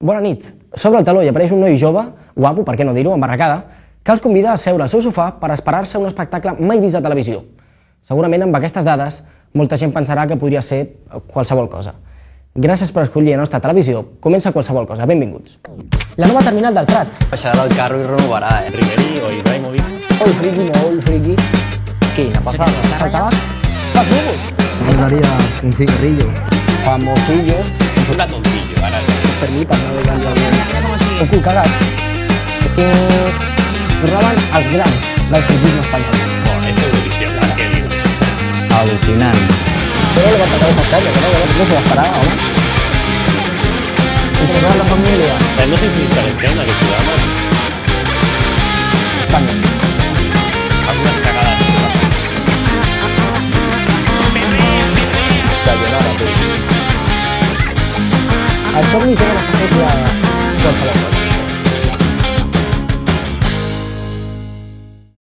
Bona nit. Sobre el taló hi apareix un noi jove, guapo, per què no dir-ho, embarracada, que els convida a seure al seu sofà per esperar-se un espectacle mai vist a televisió. Segurament amb aquestes dades molta gent pensarà que podria ser qualsevol cosa. Gràcies per escollir la nostra televisió. Comença qualsevol cosa. Benvinguts. La nova terminal del Prat. Baixarà del carro i renovarà, Ribery o Ibrahimovic. Oi, friki, no, oi, friki. Quina passada. El tabac? Los nuevos. Me daría un cigarrillo. Famosillos. Un ratoncillo, ara. Per mi, per no dir-ho. Un cul cagat. Tornaven els grans del friquisme espanyol. Oh, és Eurovisión, és que diu. Alucinant. Pero le va a sacar esa calle, no se la esperaba, ¿no? Encerrar a la familia. No sé si se menciona que programa. España. Algunas cagadas. Sayonara, tu. Els somnis deuen estar fets de qualsevol cosa.